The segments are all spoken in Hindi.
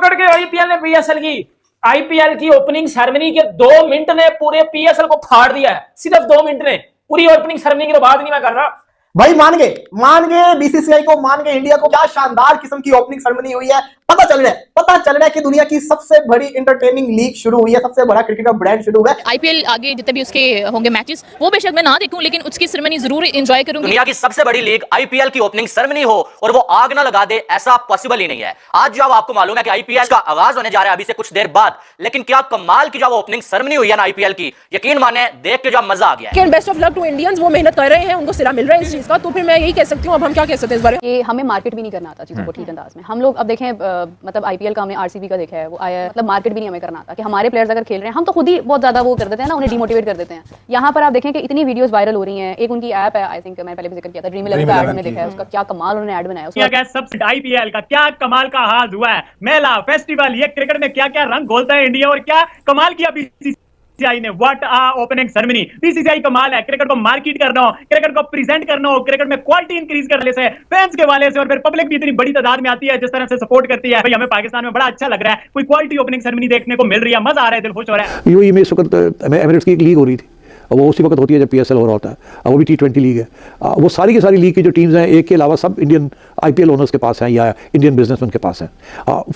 पकड़ के आईपीएल ने पीएसएल की आईपीएल की ओपनिंग सेरेमनी के 2 मिनट ने पूरे पीएसएल को फाड़ दिया है। सिर्फ 2 मिनट ने, पूरी ओपनिंग सेरेमनी की तो बात नहीं मैं कर रहा भाई। मान गए बीसीसीआई को, मान गए इंडिया को। क्या शानदार किस्म की ओपनिंग सेरेमनी हुई है। पता चल रहा है कि दुनिया की सबसे बड़ी एंटरटेनिंग लीग शुरू हुई है, सबसे बड़ा क्रिकेट का ब्रांड शुरू हुआ है। आईपीएल आगे जितने भी उसके होंगे मैचेस, वो बेशक मैं ना देखूं, लेकिन उसकी सेरेमनी जरूर एंजॉय करूंगी। दुनिया की सबसे बड़ी लीग आईपीएल की ओपनिंग सेरेमनी हो और वो आग ना लगा दे, ऐसा पॉसिबल ही नहीं है। आज जब आपको मालूम है कि आईपीएल का आगाज होने जा रहा है अभी से कुछ देर बाद, लेकिन क्या कमाल की जब ओपनिंग सेरेमनी हुई है ना आईपीएल की, यकीन माने देख के जब मजा आ गया है। Best of luck to Indians, वो मेहनत कर रहे हैं, उनको सिरा मिल रहा है इस चीज का। तो फिर मैं यही कह सकती हूँ, अब हम क्या कह सकते हैं इस बारे में। हमें मार्केट भी नहीं करना आता चीज़ों को ठीक अंदाज में। हम लोग अब देखें, मतलब आईपीएल का हमने आरसीबी का देखा है, वो आया, मतलब मार्केट भी नहीं हमें करना आता कि हमारे प्लेयर्स अगर खेल रहे हैं, हम तो खुद ही बहुत ज्यादा वो कर देते हैं ना, उन्हें डिमोटिवेट कर देते हैं। यहाँ पर आप देखें कि इतनी वीडियोस वायरल हो रही हैं। एक उनकी ऐप है, आई थिंक मैंने पहले भी जिक्र किया था, ड्रीम 11 का ऐड में देखा है, उसका क्या कमाल उन्होंने ऐड बनाया। क्या सब आईपीएल का क्या कमाल का हाल हुआ है। मेला फेस्टिवल, ये क्रिकेट में क्या क्या रंग घोलता है इंडिया, और क्या कमाल किया बीसीसीआई ने। What opening ceremony. बीसीसीआई कमाल है, क्रिकेट को मार्केट करना हो, क्रिकेट को प्रेजेंट करना हो, क्रिकेट में क्वालिटी इंक्रीज करने से, फैंस के वाले से, और फिर पब्लिक भी इतनी बड़ी तादाद में आती है जिस तरह से सपोर्ट करती है। भाई हमें पाकिस्तान में बड़ा अच्छा लग रहा है, कोई क्वालिटी ओपनिंग सेरेमनी देखने को मिल रही है, मजा आ रहा है, दिल खुश हो रहा है। यूएई में इस वक्त एमिरेट्स की एक लीग हो रही थी, वो उसी वक्त होती है जब पीएसएल हो रहा होता है, वो भी T20 लीग है। वो सारी की सारी लीग की जो टीम्स हैं, एक के अलावा सब इंडियन आईपीएल ओनर्स के पास हैं या इंडियन बिजनेसमैन के पास हैं।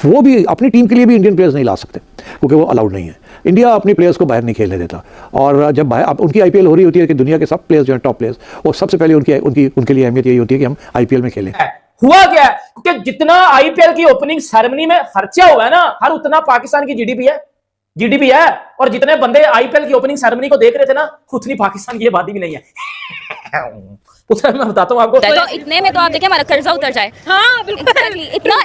वो भी अपनी टीम के लिए भी इंडियन प्लेयर्स नहीं ला सकते क्योंकि वो अलाउड नहीं है। इंडिया अपनी प्लेयर्स को बाहर नहीं खेलने देता, और जब बाहर उनकी आईपीएल हो रही होती है कि दुनिया के सब प्लेयर्स जो हैं टॉप प्लेयर्स, और सबसे पहले उनके लिए अहमियत यही होती है कि हम आईपीएल में खेलें। हुआ क्या है, क्योंकि जितना आईपीएल की ओपनिंग सेरेमनी में खर्चा हुआ है ना, हर उतना पाकिस्तान की जीडीपी है। और जितने बंदे आईपीएल की ओपनिंग सेरेमनी को देख रहे थे ना, उतनी पाकिस्तान की आबादी भी नहीं है। उतना मैं बताता हूँ आपको। तो इतने में तो आप देखिए हमारा कर्जा उतर जाए। हाँ बिल्कुल।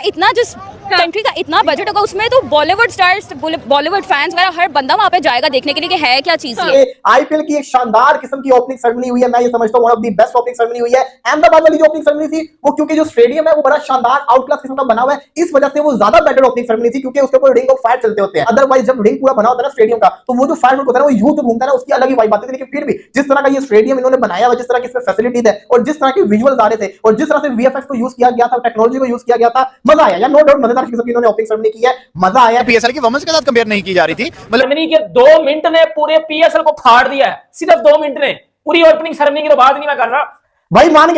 इतना जिस कंट्री का इतना बजट होगा, उसमें तो बॉलीवुड स्टार्स, बॉलीवुड फैंस वगैरह हर बंदा वहाँ पे जाएगा देखने के लिए कि है क्या चीज है। आईपीएल की एक शानदार किस्म की ओपनिंग सेरेमनी हुई है। मैं ये समझता हूँ one of the best opening ceremony हुई है। अहमदाबाद वाली जो ओपनिंग सेरेमनी थी, वो क्योंकि जो स्टेडियम है वो बड़ा शानदार आउट क्लास किस्म का बना हुआ है, इस वजह से वो ज्यादा बेटर ओपनिंग सेरेमनी थी, क्योंकि उसके ऊपर रिंग ऑफ फायर चलते होते हैं। अदरवाइज जब रिंग पूरा बना होता है ना स्टेडियम का, तो वो जो फायर होता है ना, वो यूं तो घूमता है ना, उसकी अलग ही वाइब आती है। लेकिन फिर भी जिस तरह का ये स्टेडियम इन्होंने बनाया हुआ, जिस तरह की इसमें फैसिलिटीज है, और जिस तरह के विजुअल्स आ रहे थे, और जिस तरह से वीएफएक्स को यूज किया गया था, टेक्नोलॉजी को यूज किया गया था, मजा आया यार। नो डाउट मजेदार किस्म की इन्होंने ओपनिंग सेरेमनी की है, मजा आया। पीएसएल की वुमेन्स के साथ कंपेयर नहीं की जा रही थी, मतलब के 2 मिनट ने पूरे पीएसएल को फाड़ दिया है। सिर्फ 2 मिनट ने, पूरी ओपनिंग सेरेमनी की तो बात नहीं मैं कर रहा भाई। मान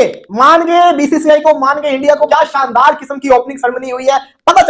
गए बीसीसीआई को, मान गए इंडिया को। क्या शानदार किस्म की ओपनिंग सेरेमनी हुई है। पता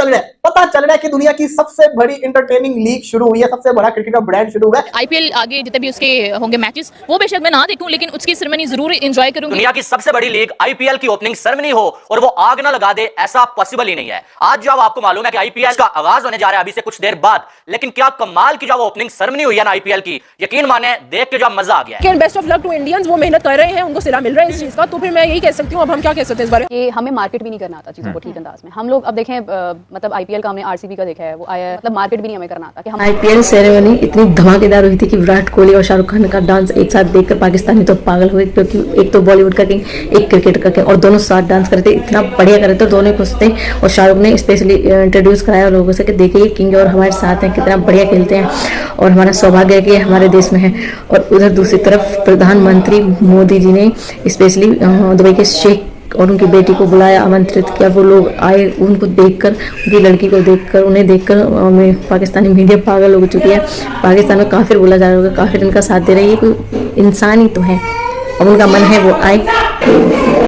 चल रहा है कि दुनिया की सबसे बड़ी एंटरटेनिंग लीग शुरू हुई है, सबसे बड़ा क्रिकेट का ब्रांड शुरू हुआ है। आईपीएल आगे जितने भी उसके होंगे मैचेस, वो बेशक मैं ना देखूं, लेकिन उसकी सेरेमनी जरूर एंजॉय करूंगी। दुनिया की सबसे बड़ी लीग आईपीएल की ओपनिंग सेरेमनी हो और वो आग ना लगा दे, ऐसा पॉसिबल ही नहीं है। आज जब आपको मालूम है कि आईपीएल का आगाज होने जा रहा है अभी से कुछ देर बाद, लेकिन क्या कमाल की जब ओपनिंग सेरेमनी हुई है ना आईपीएल की, यकीन माने देख के जब मजा आ गया है। Best of luck to Indians, वो मेहनत कर रहे हैं, उनको सिरा मिल रहा है इस चीज का। तो फिर मैं यही कह सकती हूँ, अब हम क्या कह सकते हैं इस बारे में। हमें मार्केट भी नहीं करना आता चीज़ों को ठीक अंदाज में। हम लोग अब देखें, मतलब आईपीएल का हमने आरसीबी का देखा है, वो आया, मतलब मार्केट भी नहीं हमें करना आता कि हम। आईपीएल सेरेमनी इतनी धमाकेदार हुई थी कि विराट कोहली और शाहरुख खान का डांस एक साथ देखकर पाकिस्तानी तो पागल हुए, क्योंकि एक तो बॉलीवुड का किंग, एक क्रिकेट का किंग, और दोनों साथ डांस करते, इतना बढ़िया करे थे, दोनों खुश थे। और शाहरुख ने स्पेशली इंट्रोड्यूस कराया लोगों से कि देखिए किंग और हमारे साथ हैं, कितना बढ़िया खेलते हैं, और हमारा सौभाग्य है कि हमारे देश में है। और उधर दूसरी तरफ प्रधानमंत्री मोदी जी ने स्पेशली दुबई के शेख और उनकी बेटी को बुलाया, आमंत्रित किया। वो लोग आए, उनको देखकर, उनकी लड़की को देखकर, उन्हें देखकर पाकिस्तानी मीडिया पागल हो चुकी है। पाकिस्तान में काफिर बोला जा रहा है, काफिर इनका साथ दे रही है, कोई इंसान ही तो है, अब उनका मन है वो आए।